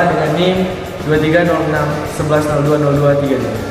dengan NIM 230611020223.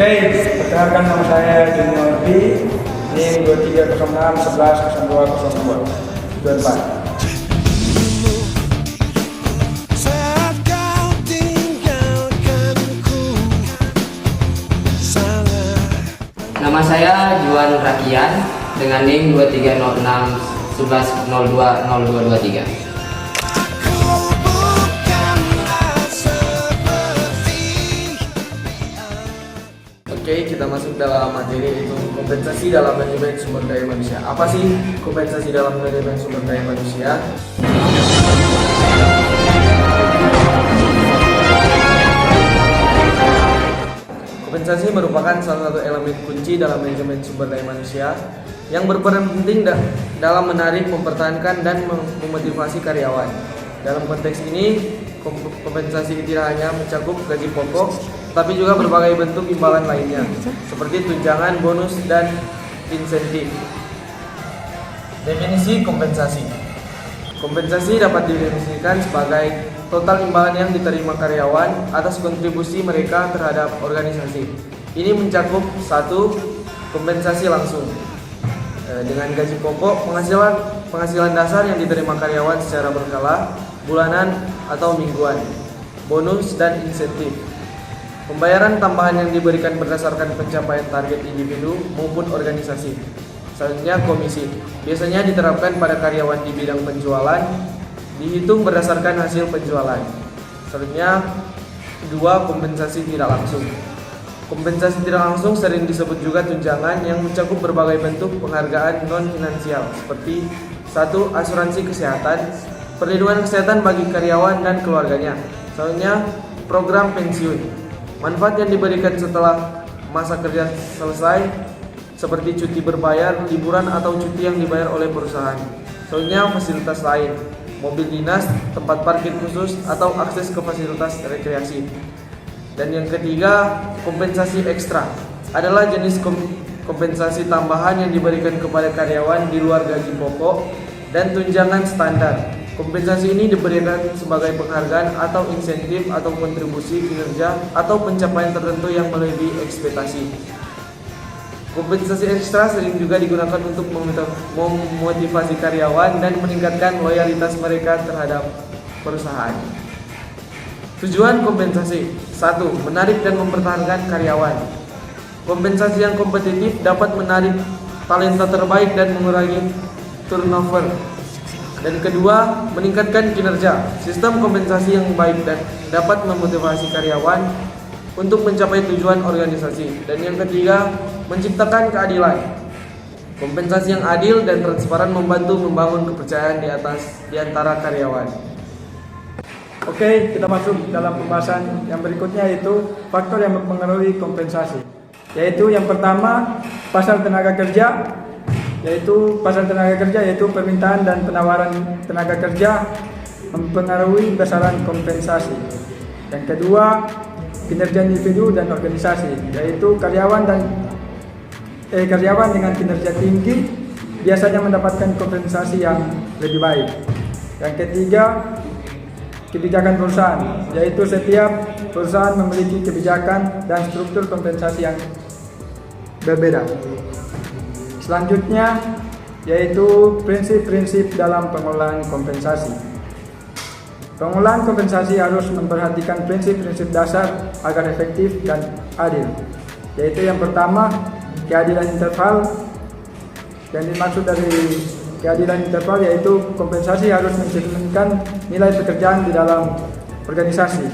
Oke, perkenalkan nama saya Junior B, NIM 230611020224. Nama saya Juan Rakian dengan NIM 230611020223. Oke, kita masuk dalam materi, yaitu kompensasi dalam manajemen sumber daya manusia. Apa sih kompensasi dalam manajemen sumber daya manusia? Kompensasi merupakan salah satu elemen kunci dalam manajemen sumber daya manusia yang berperan penting dalam menarik, mempertahankan, dan memotivasi karyawan. Dalam konteks ini, kompensasi tidak hanya mencakup gaji pokok, tapi juga berbagai bentuk imbalan lainnya, seperti tunjangan, bonus, dan insentif. Definisi kompensasi. Kompensasi dapat didefinisikan sebagai total imbalan yang diterima karyawan atas kontribusi mereka terhadap organisasi. Ini mencakup 1. Kompensasi langsung dengan gaji pokok, penghasilan dasar yang diterima karyawan secara berkala, bulanan atau mingguan, bonus dan insentif. Pembayaran tambahan yang diberikan berdasarkan pencapaian target individu maupun organisasi. Selanjutnya komisi, biasanya diterapkan pada karyawan di bidang penjualan, dihitung berdasarkan hasil penjualan. Selanjutnya 2. Kompensasi tidak langsung. Kompensasi tidak langsung sering disebut juga tunjangan yang mencakup berbagai bentuk penghargaan non-finansial seperti 1. Asuransi kesehatan, perlindungan kesehatan bagi karyawan dan keluarganya. Selanjutnya program pensiun, manfaat yang diberikan setelah masa kerja selesai seperti cuti berbayar, liburan atau cuti yang dibayar oleh perusahaan. Selanjutnya fasilitas lain, mobil dinas, tempat parkir khusus, atau akses ke fasilitas rekreasi. Dan yang ketiga, kompensasi ekstra adalah jenis kompensasi tambahan yang diberikan kepada karyawan di luar gaji pokok dan tunjangan standar. Kompensasi ini diberikan sebagai penghargaan atau insentif atau kontribusi kinerja atau pencapaian tertentu yang melebihi ekspektasi. Kompensasi ekstra sering juga digunakan untuk memotivasi karyawan dan meningkatkan loyalitas mereka terhadap perusahaan. Tujuan kompensasi: 1. Menarik dan mempertahankan karyawan. Kompensasi yang kompetitif dapat menarik talenta terbaik dan mengurangi turnover. Dan kedua, meningkatkan kinerja. Sistem kompensasi yang baik dan dapat memotivasi karyawan untuk mencapai tujuan organisasi. Dan yang ketiga, menciptakan keadilan. Kompensasi yang adil dan transparan membantu membangun kepercayaan di antara karyawan. Oke, kita masuk dalam pembahasan yang berikutnya, yaitu faktor yang mempengaruhi kompensasi. Yaitu yang pertama, pasar tenaga kerja. Yaitu permintaan dan penawaran tenaga kerja mempengaruhi besaran kompensasi. Yang kedua, kinerja individu dan organisasi, yaitu karyawan dengan kinerja tinggi biasanya mendapatkan kompensasi yang lebih baik. Yang ketiga, kebijakan perusahaan, yaitu setiap perusahaan memiliki kebijakan dan struktur kompensasi yang berbeda. Selanjutnya, yaitu prinsip-prinsip dalam pengelolaan kompensasi. Pengelolaan kompensasi harus memperhatikan prinsip-prinsip dasar agar efektif dan adil. Yaitu yang pertama, keadilan interval. Yang dimaksud dari keadilan interval yaitu kompensasi harus mencerminkan nilai pekerjaan di dalam organisasi.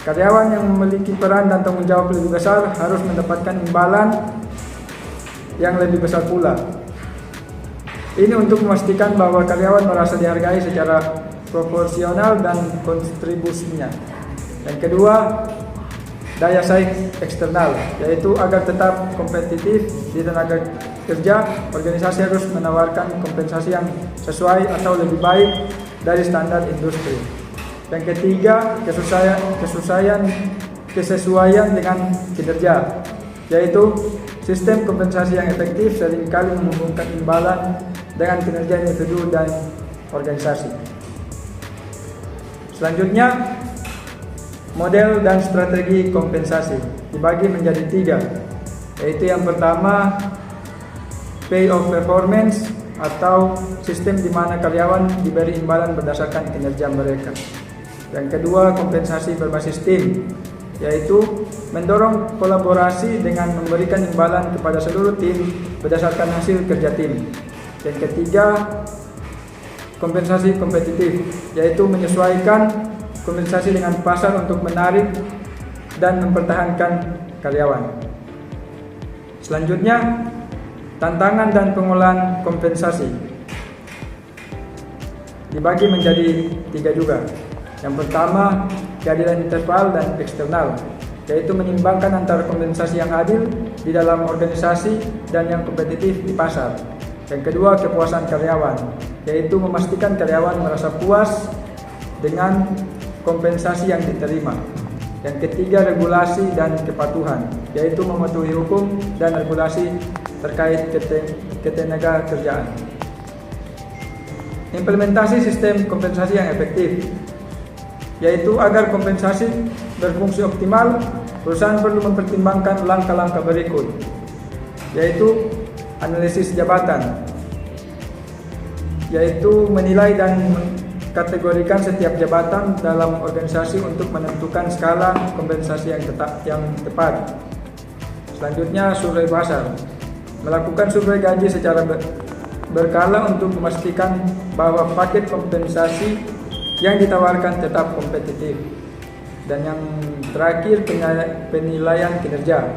Karyawan yang memiliki peran dan tanggung jawab lebih besar harus mendapatkan imbalan yang lebih besar pula. Ini untuk memastikan bahwa karyawan merasa dihargai secara proporsional dan kontribusinya. Yang kedua, daya saing eksternal, yaitu agar tetap kompetitif di tenaga kerja, organisasi harus menawarkan kompensasi yang sesuai atau lebih baik dari standar industri. Yang ketiga, kesesuaian kesesuaian dengan kinerja, yaitu sistem kompensasi yang efektif seringkali menghubungkan imbalan dengan kinerja individu dan organisasi. Selanjutnya, model dan strategi kompensasi dibagi menjadi 3, yaitu yang pertama pay of performance atau sistem di mana karyawan diberi imbalan berdasarkan kinerja mereka. Yang kedua, kompensasi berbasis tim, yaitu mendorong kolaborasi dengan memberikan imbalan kepada seluruh tim berdasarkan hasil kerja tim. Yang ketiga, kompensasi kompetitif, yaitu menyesuaikan kompensasi dengan pasar untuk menarik dan mempertahankan karyawan. Selanjutnya, tantangan dan pengolahan kompensasi dibagi menjadi 3 juga. Yang pertama, keadilan internal dan eksternal, yaitu menyimbangkan antara kompensasi yang adil di dalam organisasi dan yang kompetitif di pasar. Yang kedua, kepuasan karyawan, yaitu memastikan karyawan merasa puas dengan kompensasi yang diterima. Yang ketiga, regulasi dan kepatuhan, yaitu mematuhi hukum dan regulasi terkait ketenaga kerjaan. Implementasi sistem kompensasi yang efektif, yaitu agar kompensasi berfungsi optimal, perusahaan perlu mempertimbangkan langkah-langkah berikut, yaitu analisis jabatan, yaitu menilai dan mengkategorikan setiap jabatan dalam organisasi untuk menentukan skala kompensasi yang tepat. Selanjutnya, survei pasar, melakukan survei gaji secara berkala untuk memastikan bahwa paket kompensasi yang ditawarkan tetap kompetitif. Dan yang terakhir, penilaian kinerja,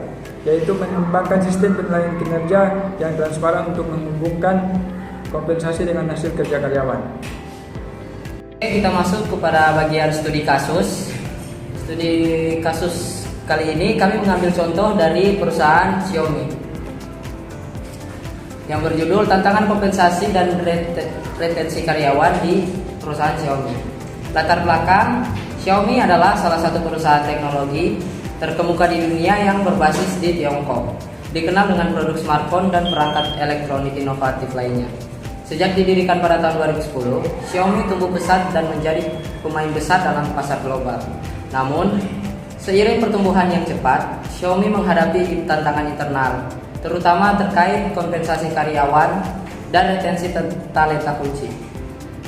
yaitu mengembangkan sistem penilaian kinerja yang transparan untuk menghubungkan kompensasi dengan hasil kerja karyawan. Oke, kita masuk kepada bagian studi kasus. Studi kasus kali ini kami mengambil contoh dari perusahaan Xiaomi yang berjudul Tantangan Kompensasi dan Retensi Karyawan di Perusahaan Xiaomi. Latar belakang, Xiaomi adalah salah satu perusahaan teknologi terkemuka di dunia yang berbasis di Tiongkok, dikenal dengan produk smartphone dan perangkat elektronik inovatif lainnya. Sejak didirikan pada tahun 2010, Xiaomi tumbuh pesat dan menjadi pemain besar dalam pasar global. Namun, seiring pertumbuhan yang cepat, Xiaomi menghadapi tantangan internal, terutama terkait kompensasi karyawan dan retensi talenta kunci.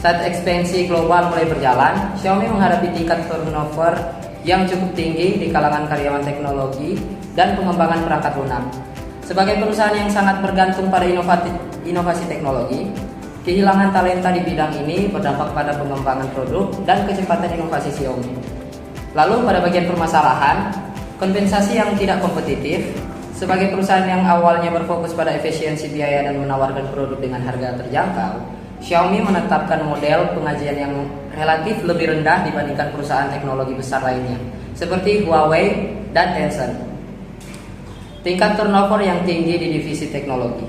Saat ekspansi global mulai berjalan, Xiaomi menghadapi tingkat turnover yang cukup tinggi di kalangan karyawan teknologi dan pengembangan perangkat lunak. Sebagai perusahaan yang sangat bergantung pada inovasi teknologi, kehilangan talenta di bidang ini berdampak pada pengembangan produk dan kecepatan inovasi Xiaomi. Lalu pada bagian permasalahan, kompensasi yang tidak kompetitif. Sebagai perusahaan yang awalnya berfokus pada efisiensi biaya dan menawarkan produk dengan harga terjangkau, Xiaomi menetapkan model pengajian yang relatif lebih rendah dibandingkan perusahaan teknologi besar lainnya, seperti Huawei dan Tencent. Tingkat turnover yang tinggi di divisi teknologi.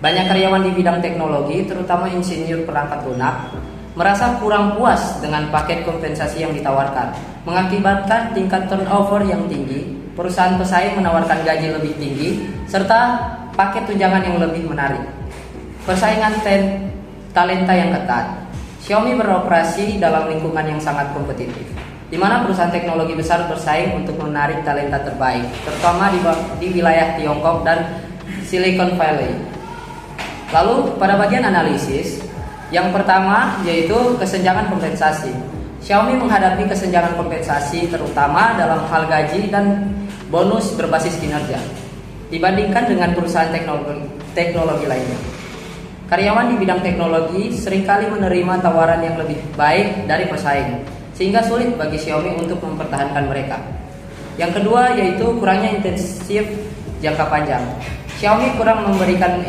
Banyak karyawan di bidang teknologi, terutama insinyur perangkat lunak, merasa kurang puas dengan paket kompensasi yang ditawarkan, mengakibatkan tingkat turnover yang tinggi, perusahaan pesaing menawarkan gaji lebih tinggi, serta paket tunjangan yang lebih menarik. Persaingan talenta yang ketat. Xiaomi beroperasi dalam lingkungan yang sangat kompetitif, di mana perusahaan teknologi besar bersaing untuk menarik talenta terbaik, terutama di wilayah Tiongkok dan Silicon Valley. Lalu pada bagian analisis, yang pertama yaitu kesenjangan kompensasi. Xiaomi menghadapi kesenjangan kompensasi terutama dalam hal gaji dan bonus berbasis kinerja dibandingkan dengan perusahaan teknologi lainnya. Karyawan di bidang teknologi seringkali menerima tawaran yang lebih baik dari pesaing, sehingga sulit bagi Xiaomi untuk mempertahankan mereka. Yang kedua yaitu kurangnya intensif jangka panjang. Xiaomi kurang memberikan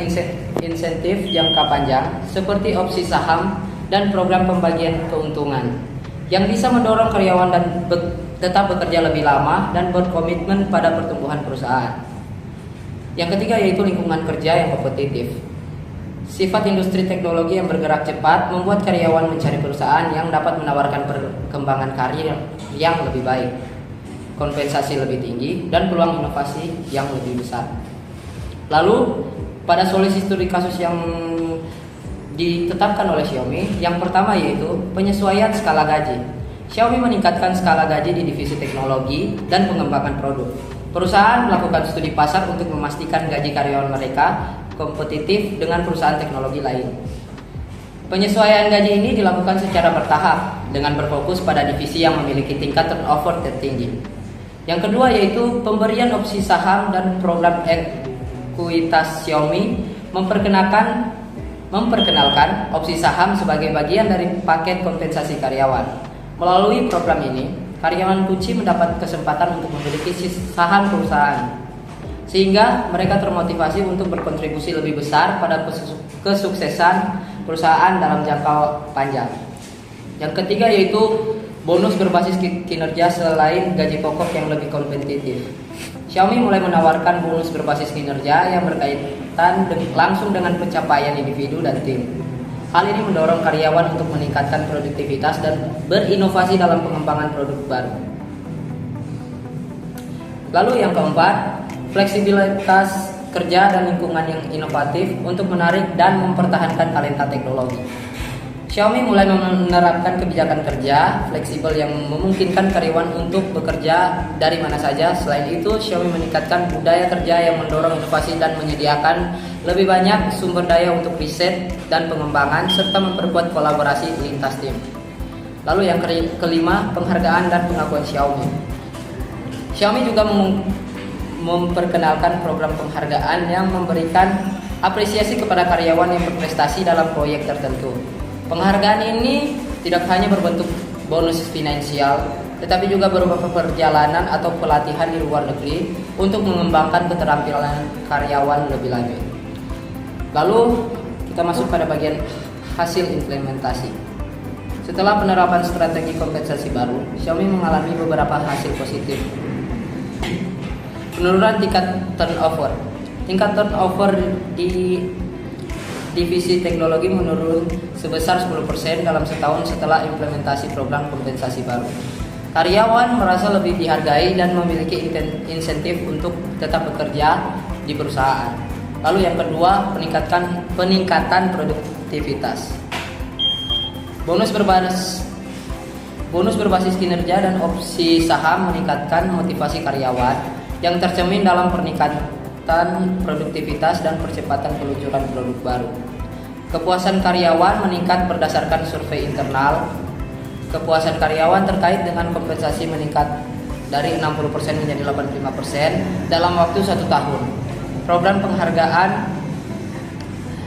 insentif jangka panjang seperti opsi saham dan program pembagian keuntungan yang bisa mendorong karyawan dan tetap bekerja lebih lama dan berkomitmen pada pertumbuhan perusahaan. Yang ketiga yaitu lingkungan kerja yang kompetitif. Sifat industri teknologi yang bergerak cepat membuat karyawan mencari perusahaan yang dapat menawarkan perkembangan karir yang lebih baik. kompensasi lebih tinggi, dan peluang inovasi yang lebih besar. Lalu, pada solusi studi kasus yang ditetapkan oleh Xiaomi, yang pertama yaitu penyesuaian skala gaji. Xiaomi meningkatkan skala gaji di divisi teknologi dan pengembangan produk. Perusahaan melakukan studi pasar untuk memastikan gaji karyawan mereka kompetitif dengan perusahaan teknologi lain. Penyesuaian gaji ini dilakukan secara bertahap dengan berfokus pada divisi yang memiliki tingkat turnover tertinggi. Yang kedua yaitu pemberian opsi saham dan program ekuitas. Xiaomi memperkenalkan opsi saham sebagai bagian dari paket kompensasi karyawan. Melalui program ini, karyawan kunci mendapat kesempatan untuk memiliki saham perusahaan, sehingga mereka termotivasi untuk berkontribusi lebih besar pada kesuksesan perusahaan dalam jangka panjang. Yang ketiga yaitu bonus berbasis kinerja selain gaji pokok yang lebih kompetitif. Xiaomi mulai menawarkan bonus berbasis kinerja yang berkaitan langsung dengan pencapaian individu dan tim. Hal ini mendorong karyawan untuk meningkatkan produktivitas dan berinovasi dalam pengembangan produk baru. Lalu yang keempat, fleksibilitas kerja dan lingkungan yang inovatif untuk menarik dan mempertahankan talenta teknologi. Xiaomi mulai menerapkan kebijakan kerja fleksibel yang memungkinkan karyawan untuk bekerja dari mana saja. Selain itu, Xiaomi meningkatkan budaya kerja yang mendorong inovasi dan menyediakan lebih banyak sumber daya untuk riset dan pengembangan serta memperkuat kolaborasi lintas tim. Lalu yang kelima, penghargaan dan pengakuan Xiaomi. Xiaomi juga memperkenalkan program penghargaan yang memberikan apresiasi kepada karyawan yang berprestasi dalam proyek tertentu. Penghargaan ini tidak hanya berbentuk bonus finansial, tetapi juga berupa perjalanan atau pelatihan di luar negeri untuk mengembangkan keterampilan karyawan lebih lanjut. Lalu kita masuk pada bagian hasil implementasi. Setelah penerapan strategi kompensasi baru, Xiaomi mengalami beberapa hasil positif. Penurunan tingkat turnover. Tingkat turnover di divisi teknologi menurun sebesar 10% dalam setahun setelah implementasi program kompensasi baru. Karyawan merasa lebih dihargai dan memiliki insentif untuk tetap bekerja di perusahaan. Lalu yang kedua, peningkatan produktivitas. Bonus berbasis kinerja dan opsi saham meningkatkan motivasi karyawan yang tercermin dalam peningkatan produktivitas dan percepatan peluncuran produk baru. Kepuasan karyawan meningkat berdasarkan survei internal. Kepuasan karyawan terkait dengan kompensasi meningkat dari 60% menjadi 85% dalam waktu 1 tahun. Program penghargaan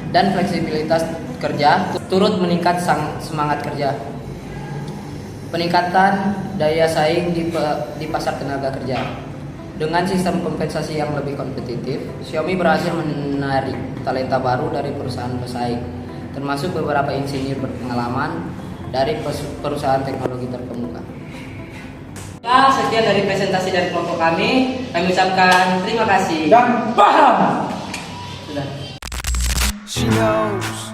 dan fleksibilitas kerja turut meningkat semangat kerja. Peningkatan daya saing di pasar tenaga kerja. Dengan sistem kompensasi yang lebih kompetitif, Xiaomi berhasil menarik talenta baru dari perusahaan pesaing, termasuk beberapa insinyur berpengalaman dari perusahaan teknologi terkemuka. Ya, sekian dari presentasi dari kelompok kami. Kami ucapkan terima kasih. Dan paham. Sudah. She knows.